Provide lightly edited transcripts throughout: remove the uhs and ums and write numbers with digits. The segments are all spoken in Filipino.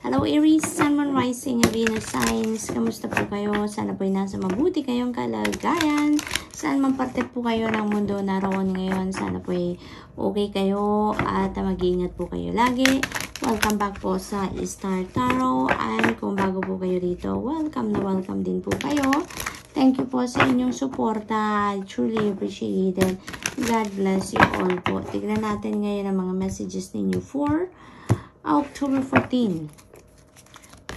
Hello Aries, Sun, Moon, Rising, Venus signs. Kamusta po kayo? Sana po ay nasa mabuti kayong kalagayan. Saan man parte po kayo ng mundo naroon ngayon. Sana po ay okay kayo at mag-iingat po kayo lagi. Welcome back po sa Star Tarot. And kung bago po kayo dito, welcome na welcome din po kayo. Thank you po sa inyong suporta. I truly appreciate it. God bless you all po. Tignan natin ngayon ang mga messages ninyo for October 14.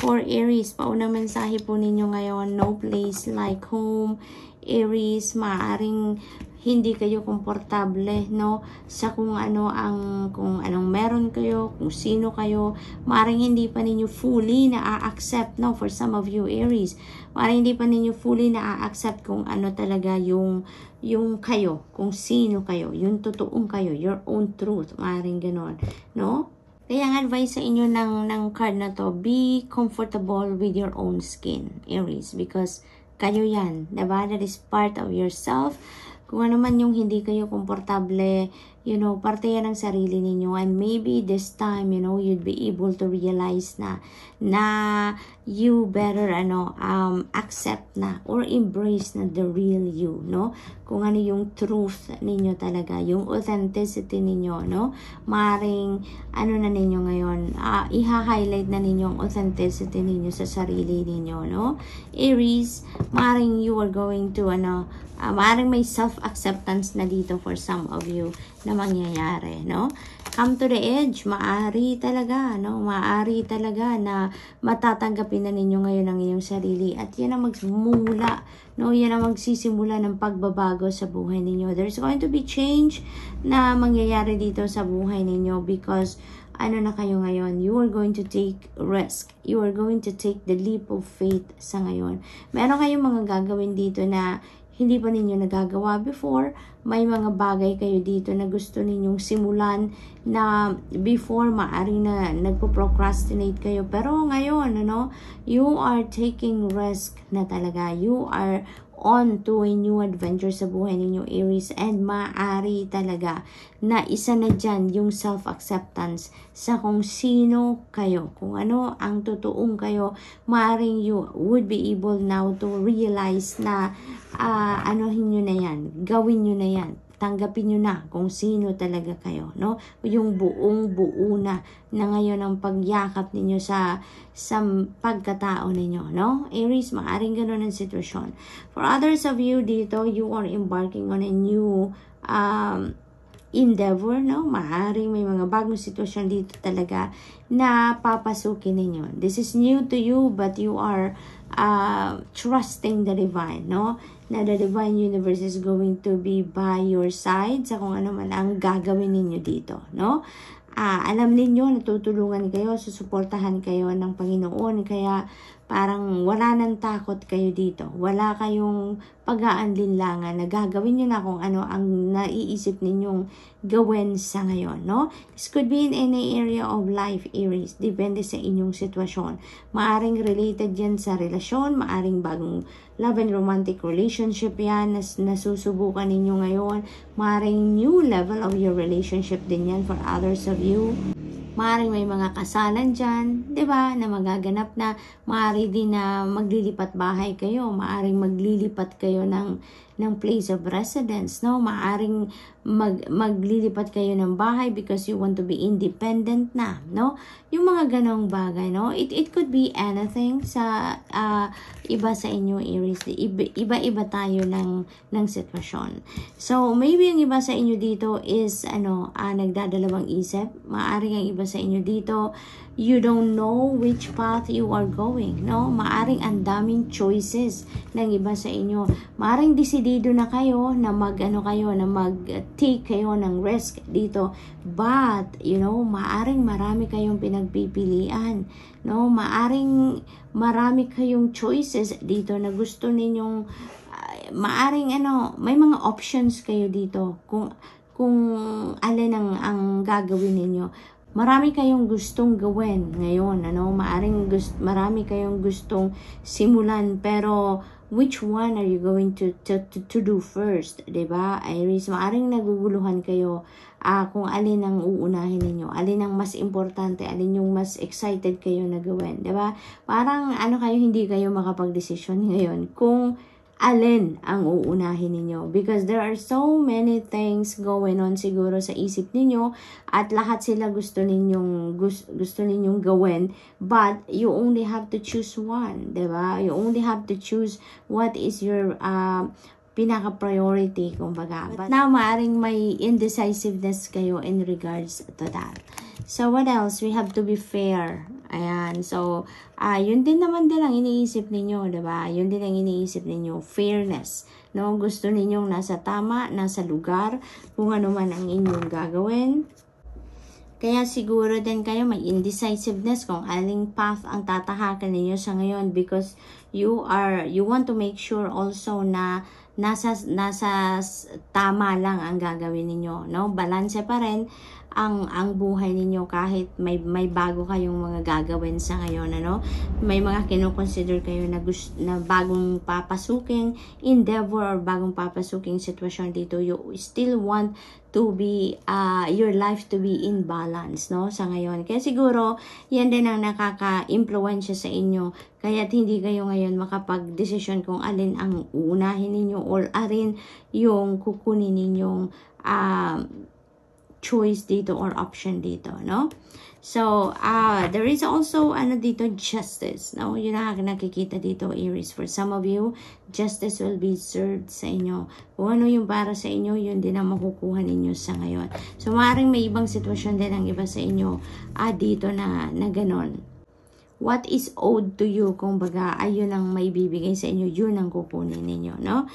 For Aries, paunang mensahe po ninyo ngayon, no place like home. Aries, maaring hindi kayo komportable, no, sa kung anong meron kayo, kung sino kayo. Maaring hindi pa ninyo fully na-accept, no, for some of you Aries. Maaring hindi pa ninyo fully na-accept kung ano talaga yung kayo, kung sino kayo, yung totoong kayo, your own truth. Maaring ganon, no? Kaya ang advice sa inyo ng card na to, be comfortable with your own skin, Aries, because kayo yan, diba? That is part of yourself. Kung ano man yung hindi kayo komportable, you know, parte yan ng sarili ninyo. And maybe this time, you know, you'd be able to realize na you better, accept na or embrace na the real you, no? Kung ano yung truth ninyo talaga, yung authenticity ninyo, no? Maring, na ninyo ngayon, iha-highlight na ninyo ang authenticity ninyo sa sarili ninyo, no? Aries, maring you are going to, maring may self-acceptance na dito for some of you na mangyayari, no? Come to the edge, maari talaga, no? Maari talaga na matatanggapin na ninyo ngayon ang inyong sarili at yan ang magmula, no? Yan ang magsisimula ng pagbabago sa buhay ninyo. There's going to be change na mangyayari dito sa buhay ninyo because na kayo ngayon, you are going to take risk. You are going to take the leap of faith sa ngayon. Meron kayong mga gagawin dito na hindi pa ninyo nagagawa before. May mga bagay kayo dito na gusto ninyong simulan na before maaari na nagpo-procrastinate kayo. Pero ngayon, you are taking risk na talaga. You are on to a new adventure sa buhay ninyo, Aries, and maaari talaga na isa na dyan yung self-acceptance sa kung sino kayo, kung ano ang totoong kayo. Maaring you would be able now to realize na nyo na yan, gawin nyo na yan, tanggapin nyo na kung sino talaga kayo, no? Yung buong-buo na ngayon ang pagyakap ninyo sa pagkatao ninyo, no? Aries, maaring ganun ang sitwasyon. For others of you dito, you are embarking on a new endeavor, no? Maaring may mga bagong sitwasyon dito talaga na papasukin ninyo. This is new to you, but you are trusting the divine, no? Na the divine universe is going to be by your side sa kung ano man ang gagawin ninyo dito, no? Alam ninyo, natutulungan kayo, susuportahan kayo ng Panginoon, kaya parang wala nang takot kayo dito. Wala kayong pag-aanlinlangan na gagawin nyo na kung ano ang naiisip ninyong gawin sa ngayon, no? This could be in any area of life, Aries. Depende sa inyong sitwasyon. Maaring related yan sa relasyon, maaring bagong love and romantic relationship yan na nasusubukan ninyo ngayon. Maaring new level of your relationship din yan for others of you. Maaring may mga kasalan dyan, diba, na magaganap na. Maaari din na maglilipat bahay kayo. Maaring maglilipat kayo ng place of residence, no? Maaring maglilipat kayo ng bahay because you want to be independent na, no? Yung mga ganong bagay, no? It could be anything sa iba sa inyo, Aries. Iba-iba tayo ng sitwasyon. So, maybe ang iba sa inyo dito is, nagdadalawang isip. Maaring ang iba sa inyo dito, you don't know which path you are going, no? Maaring ang daming choices ng iba sa inyo. Maaring desidido na kayo na mag-take kayo ng risk dito. But, maaring marami kayong pinagpipilian, no? Maaring marami kayong choices dito na gusto ninyong, maaring may mga options kayo dito kung alin ang gagawin ninyo. marami kayong gustong gawin ngayon, ano? Marami kayong gustong simulan, pero which one are you going to do first, 'di ba? Aries, maaring naguguluhan kayo kung alin ang uunahin ninyo, alin ang mas importante, alin yung mas excited kayo na gawin, 'di ba? Parang hindi kayo makapagdesisyon ngayon kung alin ang uunahin ninyo, because there are so many things going on siguro sa isip ninyo, at lahat sila gusto ninyong gawin, but you only have to choose one, 'di ba? You only have to choose what is your pinaka-priority, kumbaga. But now, maaring may indecisiveness kayo in regards to that. So, what else? We have to be fair. Ayan. So, yun din naman ang iniisip ninyo, diba? Yun din ang iniisip ninyo. Fairness. No? Gusto ninyong nasa tama, nasa lugar, kung ano man ang inyong gagawin. Kaya siguro din kayo may indecisiveness kung aling path ang tatahakan ninyo sa ngayon, because you want to make sure also na nasa tama lang ang gagawin ninyo, no? Balanse pa rin ang buhay ninyo kahit may bago kayong mga gagawin sa ngayon, ano? May mga kino-consider kayo na bagong papasuking endeavor or bagong papasuking sitwasyon dito. You still want to be your life to be in balance, no, sa ngayon. Kaya siguro yan din ang nakaka-impluwensya sa inyo, kaya't hindi kayo ngayon makapag-desisyon kung alin ang uunahin ninyo or alin yung kukunin ninyong choice dito or option dito, no? So, there is also dito, justice, no? Yun ang nakikita dito, Aries. For some of you, justice will be served sa inyo. Kung ano yung para sa inyo, yun din ang makukuha ninyo sa ngayon. So, maaaring may ibang sitwasyon din ang iba sa inyo dito na ganon. What is owed to you, kung baga, ayun ang may bibigay sa inyo, yun ang kukunin ninyo, no?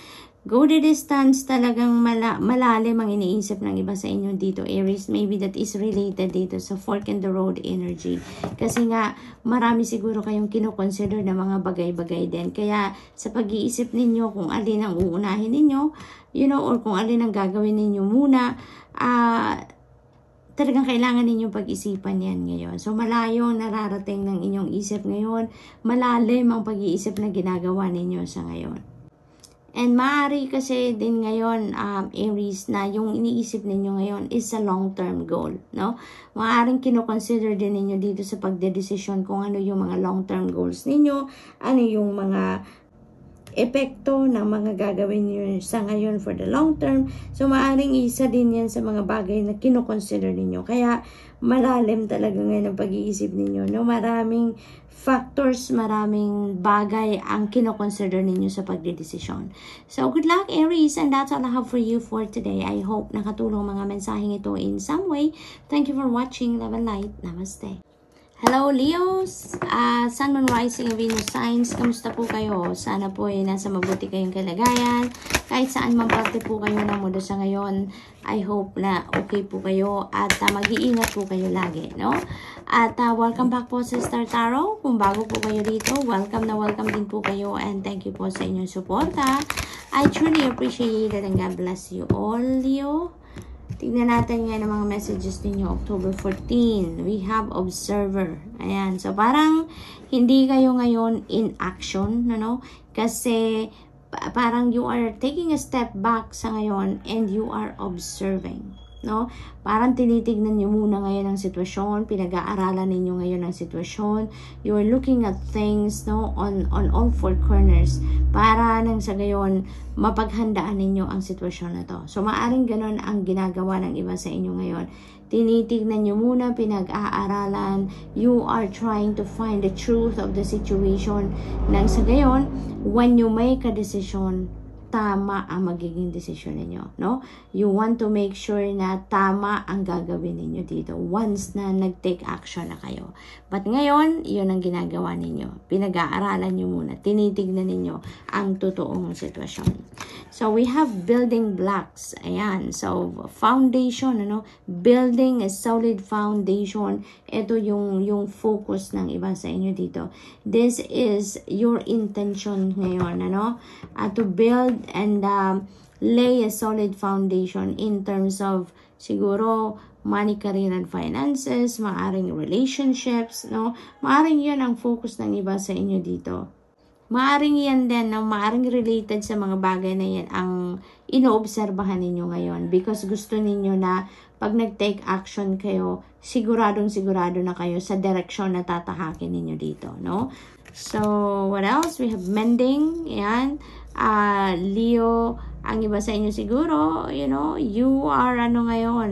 Go the distance, talagang malalim ang iniisip ng iba sa inyo dito, Aries. Maybe that is related dito sa fork in the road energy. Kasi nga, marami siguro kayong kino-consider na mga bagay-bagay din. Kaya, sa pag-iisip ninyo kung alin ang uunahin ninyo, or kung alin ang gagawin ninyo muna, talagang kailangan ninyong pag-isipan yan ngayon. So, malayo ang nararating ng inyong isip ngayon. Malalim ang pag-iisip na ginagawa ninyo sa ngayon. And maaari kasi din ngayon, Aries, na yung iniisip ninyo ngayon is a long-term goal, no? Maaaring kino-consider din ninyo dito sa pagdedesisyon kung ano yung mga long-term goals ninyo, ano yung mga epekto ng mga gagawin nyo sa ngayon for the long term. So, maaaring isa din yan sa mga bagay na kino-consider ninyo. Kaya, malalim talaga ngayon ang pag-iisip ninyo, no? Maraming factors, maraming bagay ang kino-consider ninyo sa pagdedesisyon. So, good luck, Aries, and that's all I have for you for today. I hope nakatulong mga mensaheng ito in some way. Thank you for watching. Love and light. Namaste. Hello, Leos! Sun, Moon, Rising, Venus signs. Kamusta po kayo? Sana po ay nasa mabuti kayong kalagayan. Kahit saan man parte po kayo ng mundo sa ngayon, I hope na okay po kayo at mag-iingat po kayo lagi, no? At welcome back po sa Star Tarot. Kung bago po kayo dito, welcome din po kayo, and thank you po sa inyong suporta. I truly appreciate it, and God bless you all, Leo. Tignan natin ngayon ang mga messages ninyo. October 14, we have observer. Ayan. So, parang hindi kayo ngayon in action, no? Kasi parang you are taking a step back sa ngayon and you are observing, no? Parang tinitignan nyo muna ngayon ang sitwasyon, pinag-aaralan ninyo ngayon ang sitwasyon, you are looking at things, no, on all four corners, para nang sa gayon mapaghandaan ninyo ang sitwasyon na to. So, maaring ganon ang ginagawa ng iba sa inyo ngayon. Tinitignan nyo muna, pinag-aaralan, you are trying to find the truth of the situation, nang sa gayon, when you make a decision, tama ang magiging desisyon ninyo, no? You want to make sure na tama ang gagawin ninyo dito once na nag-take action na kayo. But ngayon, yun ang ginagawa ninyo. Pinag-aaralan nyo muna. Tinitignan ninyo ang totoong sitwasyon. So, we have building blocks. Ayan. So, foundation, ano? Building a solid foundation. Ito yung focus ng iba sa inyo dito. This is your intention ngayon, ano? To build and lay a solid foundation in terms of siguro money, career, and finances, maaring relationships, no? Maaring yun ang focus ng iba sa inyo dito. Maaring yan din, no? Maaring related sa mga bagay na yan ang inoobserbahan ninyo ngayon because gusto ninyo na pag nag-take action kayo, sigurado na kayo sa direksyon na tatahakin ninyo dito, no? So, what else? We have mending, yan. Leo, ang iba sa inyo siguro, you know, you are ngayon,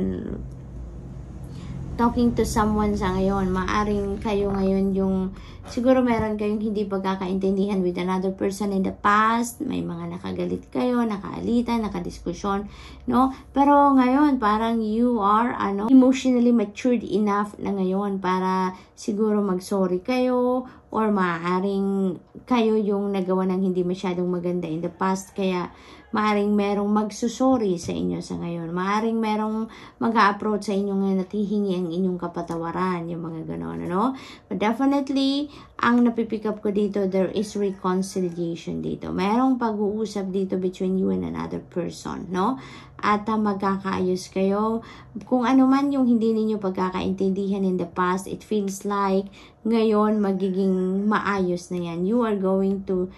talking to someone sa ngayon. Maaring kayo ngayon yung, siguro meron kayong hindi pagkakaintindihan with another person in the past. May mga nakagalit kayo, nakaalitan, nakadiskusyon, no? Pero ngayon, parang you are, emotionally matured enough na ngayon para siguro mag-sorry kayo or maaaring kayo yung nagawa ng hindi masyadong maganda in the past. Kaya, maaring merong magsusorry sa inyo sa ngayon. Maaring merong mag-a-approach sa inyo ngayon at hihingi ang inyong kapatawaran, yung mga gano'n, ano? But definitely, ang napipick up ko dito, there is reconciliation dito. Merong pag-uusap dito between you and another person, no? At magkakaayos kayo. Kung ano man yung hindi ninyo pagkakaintindihan in the past, it feels like ngayon magiging maayos na yan. You are going to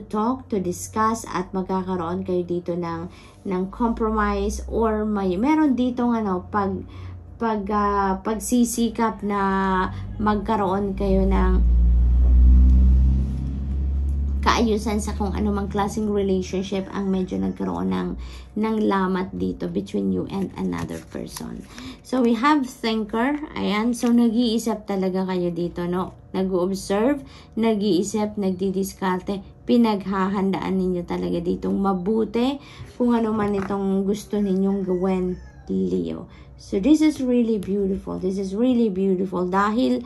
talk, to discuss, at magkakaroon kayo dito ng compromise or meron dito pagsisikap na magkaroon kayo ng kaayusan sa kung anumang klaseng relationship ang medyo nagkaroon ng lamat dito between you and another person. So, we have thinker. Ayan. So, nag-iisip talaga kayo dito, no? Nag-observe, nag-iisip, nagdidiskarte. Pinaghahandaan ninyo talaga ditong mabuti kung ano man itong gusto ninyong gawin, Leo. So, this is really beautiful. This is really beautiful. Dahil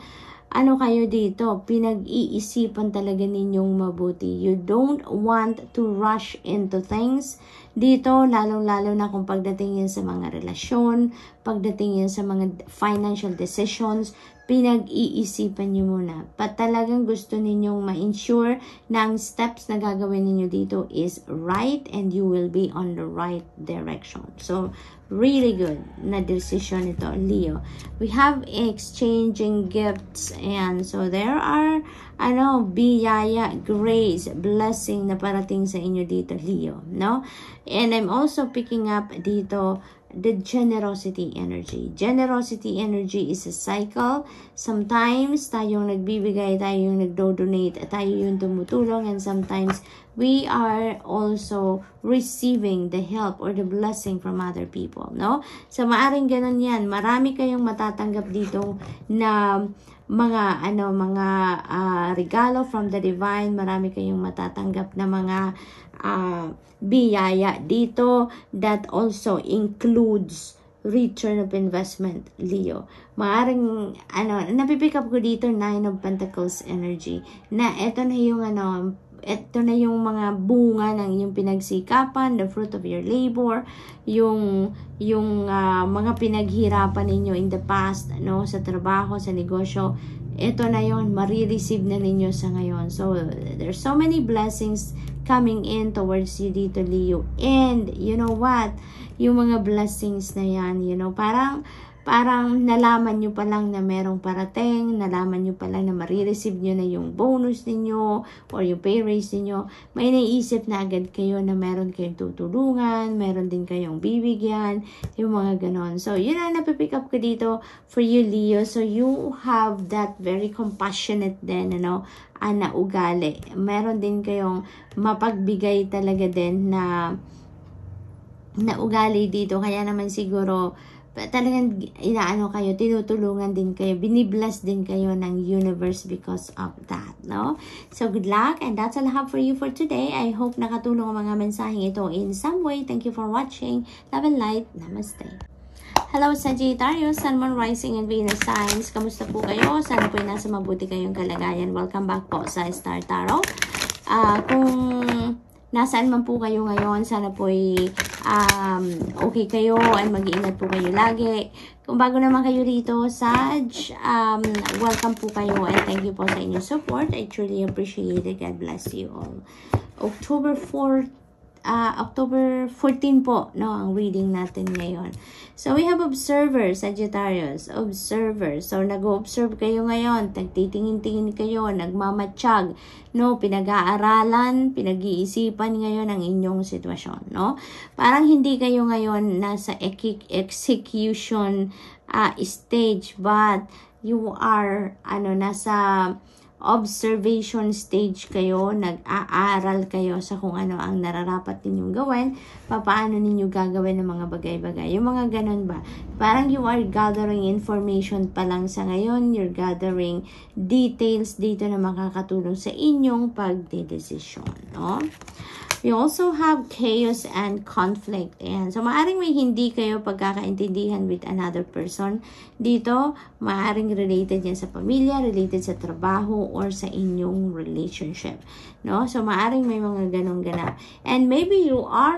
kayo dito, pinag-iisipan talaga ninyong mabuti. You don't want to rush into things. Dito, lalong-lalo na kung pagdating yan sa mga relasyon, pagdating yan sa mga financial decisions, pinag-iisipan nyo muna. Talagang gusto ninyong ma-ensure na ang steps na gagawin ninyo dito is right and you will be on the right direction. So, really good na decision ito, Leo. We have exchanging gifts, and so there are biyaya, grace, blessing na parating sa inyo dito, Leo, no? And I'm also picking up dito the generosity energy. Generosity energy is a cycle. Sometimes tayong nagbibigay, tayong nagdo-donate, tayo yung tumutulong, and sometimes we are also receiving the help or the blessing from other people, no? So, maaring ganun yan. Marami kayong matatanggap dito na mga regalo from the divine. Marami kayong matatanggap na mga biyaya dito that also includes return of investment, Leo. Maaring napipick up ko dito 9 of Pentacles energy na ito na yung mga bunga ng iyong pinagsikapan, the fruit of your labor, yung mga pinaghirapan ninyo in the past, no, sa trabaho, sa negosyo. Ito na yon, marireceive na ninyo sa ngayon. So, there's so many blessings coming in towards you dito, Leo. And, you know what? Yung mga blessings na yan, parang nalaman nyo pa lang na merong parating, nalaman nyo pa lang na marireceive nyo na yung bonus ninyo or yung pay raise ninyo. May naisip na agad kayo na meron kayong tutulungan, meron din kayong bibigyan, yung mga ganon. So, yun ang napipick up ko dito for you, Leo. So, you have that very compassionate din, na ugali. Meron din kayong mapagbigay talaga din na ugali dito. Kaya naman siguro, talagang kayo, tinutulungan din kayo, binibless din kayo ng universe because of that, no? So, good luck, and that's all I have for you for today. I hope nakatulong ang mga mensaheng ito in some way. Thank you for watching. Love and light. Namaste. Hello, Sagittarius, Sun, Moon, Rising, and Venus signs. Kamusta po kayo? Sana po nasa mabuti kayong kalagayan. Welcome back po sa Star Tarot. Kung nasaan man po kayo ngayon, sana po okay kayo and mag-iingat po kayo lagi. Kung bago naman kayo rito, Sag, welcome po kayo and thank you po sa inyong support. I truly appreciate it. God bless you all. October 4th, October 14 po, no, ang reading natin ngayon. So, we have observer, Sagittarius, observer. So, nag-observe kayo ngayon, nagtitingin-tingin kayo, nagmamatsyag, no, pinag-aaralan, pinag-iisipan ngayon ang inyong sitwasyon, no? Parang hindi kayo ngayon nasa execution stage, but you are, nasa observation stage kayo, nag-aaral kayo sa kung ano ang nararapat ninyong gawin, paano ninyo gagawin ng mga bagay-bagay. Yung mga ganun ba? Parang you are gathering information pa lang sa ngayon, you're gathering details dito na makakatulong sa inyong pagdedesisyon, no? We also have chaos and conflict. Ayan. So, maaring may hindi kayo pagkakaintindihan with another person. Dito, maaring related yan sa pamilya, related sa trabaho, or sa inyong relationship. No? So, maaring may mga ganong ganap. And maybe you are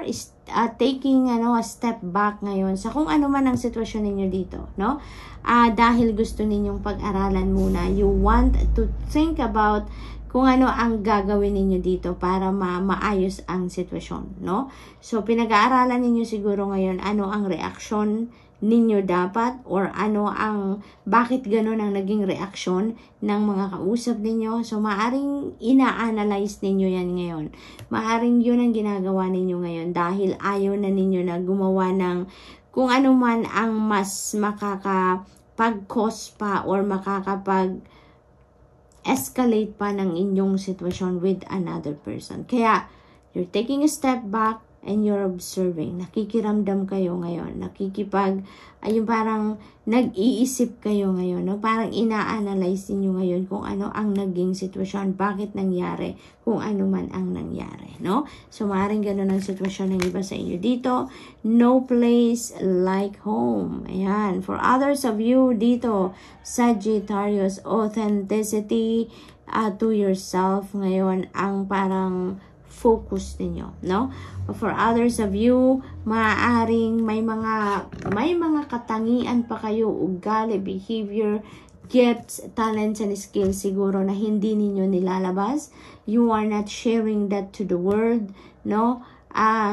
taking a step back ngayon sa kung ano man ang sitwasyon ninyo dito. No? Dahil gusto ninyong pag-aralan muna. You want to think about kung ano ang gagawin ninyo dito para maayos ang sitwasyon, no? So, pinag-aaralan ninyo siguro ngayon ano ang reaksyon ninyo dapat or ano ang bakit ganun ang naging reaksyon ng mga kausap ninyo. So, maaring ina-analyze ninyo yan ngayon. Maaring yun ang ginagawa ninyo ngayon dahil ayaw na ninyo na gumawa ng kung ano man ang mas makakapag-cause pa or escalate pa ng inyong sitwasyon with another person. Kaya, you're taking a step back and you're observing. Nakikiramdam kayo ngayon. Parang nag-iisip kayo ngayon. No? Parang ina-analyze niyo ngayon kung ano ang naging sitwasyon, bakit nangyari, kung ano man ang nangyari. No? So, maaaring ganun ang sitwasyon ng iba sa inyo dito. No place like home. Ayan. For others of you dito, Sagittarius, authenticity to yourself ngayon ang parang focus ninyo, no? For others of you, maaaring may mga katangian pa kayo, ugali, behavior, gifts, talents, and skills siguro na hindi ninyo nilalabas. You are not sharing that to the world, no?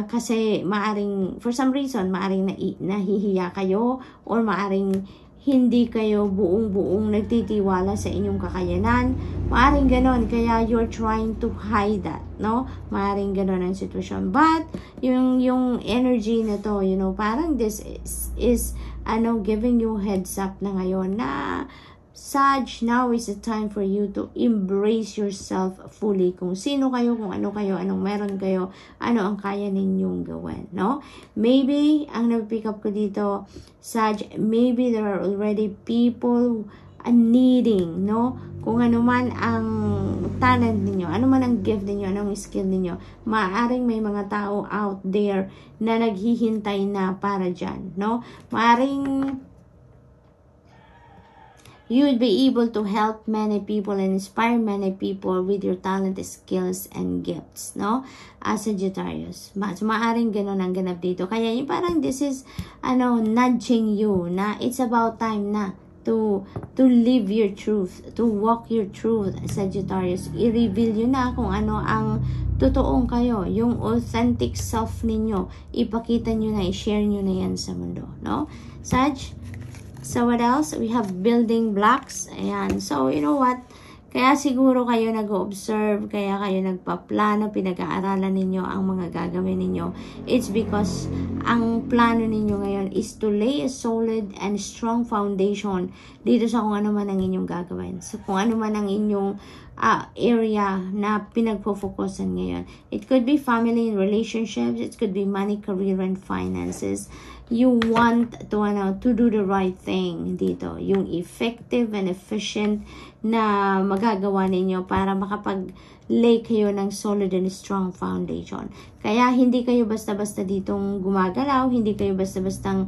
Kasi maaring, for some reason, maaring nahihiya kayo or maaring hindi kayo buong-buong nagtitiwala sa inyong kakayanan. Maaring ganon, kaya you're trying to hide that, no? Maaring ganon ang sitwasyon. But, yung energy na to, parang this is giving you heads up na ngayon na, Sag, now is the time for you to embrace yourself fully. Kung sino kayo, kung ano kayo, anong meron kayo, ano ang kaya ninyong gawin, no? Maybe, ang napipick up ko dito, Sag, maybe there are already people needing, no? Kung ano man ang talent ninyo, ano man ang gift ninyo, anong skill ninyo, maaaring may mga tao out there na naghihintay na para dyan, no? Maaaring you would be able to help many people and inspire many people with your talent, skills, and gifts, no? As Sagittarius. So, maaring ganun ang ganap dito. Kaya yung parang this is, nudging you na it's about time na to live your truth, to walk your truth, Sagittarius. I-reveal yun na kung ano ang totoong kayo, yung authentic self ninyo. Ipakita nyo na, i-share nyo na yan sa mundo, no? Sag, so, what else? We have building blocks. Ayan. So, you know what? Kaya siguro kayo nag-observe, kaya kayo nagpaplano, pinag-aaralan ninyo ang mga gagawin ninyo. It's because ang plano ninyo ngayon is to lay a solid and strong foundation dito sa kung ano man ang inyong gagawin. So, kung ano man ang inyong area na pinagpo-focusan ngayon. It could be family and relationships. It could be money, career, and finances. You want to do the right thing dito. Yung effective and efficient na magagawa ninyo para makapag-lay kayo ng solid and strong foundation. Kaya hindi kayo basta-basta ditong gumagalaw, hindi kayo basta-bastang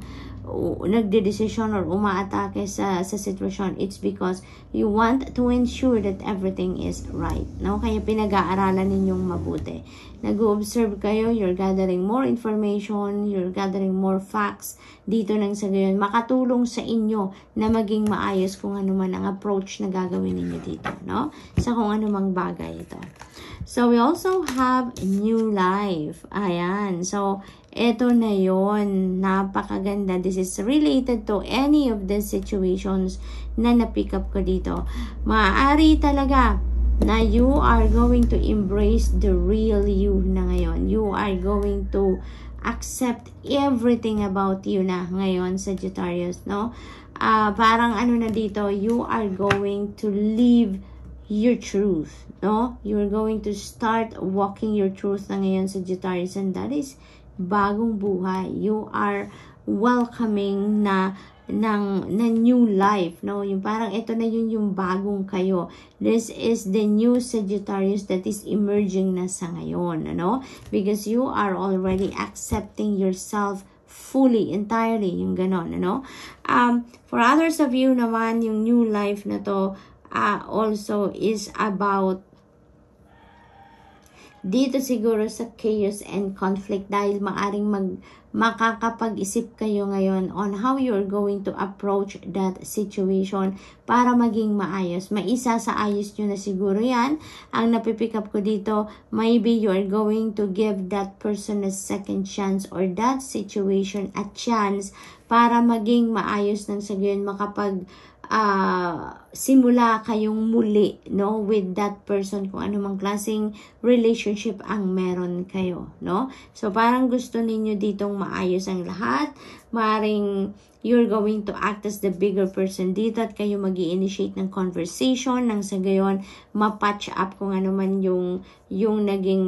nagde-decision or umaatake sa sitwasyon. It's because you want to ensure that everything is right. No? Kaya pinag-aaralan ninyong mabuti. Nag-observe kayo, you're gathering more information, you're gathering more facts dito nang sa gayon. Makatulong sa inyo na maging maayos kung ano man ang approach na gagawin gagawin ninyo dito, no? Sa kung ano mang bagay ito. So, we also have new life. Ayan. So, ito na yon. Napakaganda. This is related to any of the situations na na-pick up ko dito. Maaari talaga na you are going to embrace the real you na ngayon. You are going to accept everything about you na ngayon, Sagittarius, no? Parang ano na dito, you are going to live your truth, no? You're going to start walking your truth na ngayon, Sagittarius, and that is bagong buhay. You are welcoming na new life, no? Yung parang ito na yun yung bagong kayo. This is the new Sagittarius that is emerging na sa ngayon, ano? Because you are already accepting yourself fully, entirely, yung ganon, ano? For others of you naman, yung new life na to, also is about dito siguro sa chaos and conflict dahil maaring makakapag-isip kayo ngayon on how you're going to approach that situation para maging maayos. Maisa sa ayos nyo na siguro yan. Ang napipick up ko dito, maybe you're going to give that person a second chance or that situation a chance para maging maayos nang sa gayon makapag simula kayong muli, no, with that person, kung anumang klaseng relationship ang meron kayo, no? So, parang gusto ninyo ditong maayos ang lahat. Maring you're going to act as the bigger person dito at kayo mag-i-initiate ng conversation nang sa gayon ma-patch up kung ano man yung naging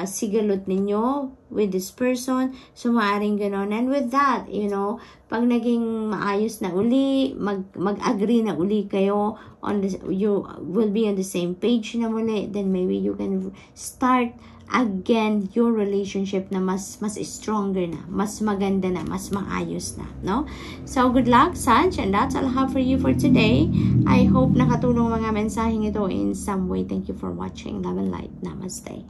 sigalot ninyo with this person. So, maaring ganon. And with that, you know, pag naging maayos na uli, mag-agree na uli kayo on this, you will be on the same page na muli, then maybe you can start again your relationship na mas stronger na, mas maganda na, mas maayos na, no? So, good luck, Sag, and that's all I have for you for today. I hope nakatulong mga mensaheng ito in some way. Thank you for watching. Love and light. Namaste.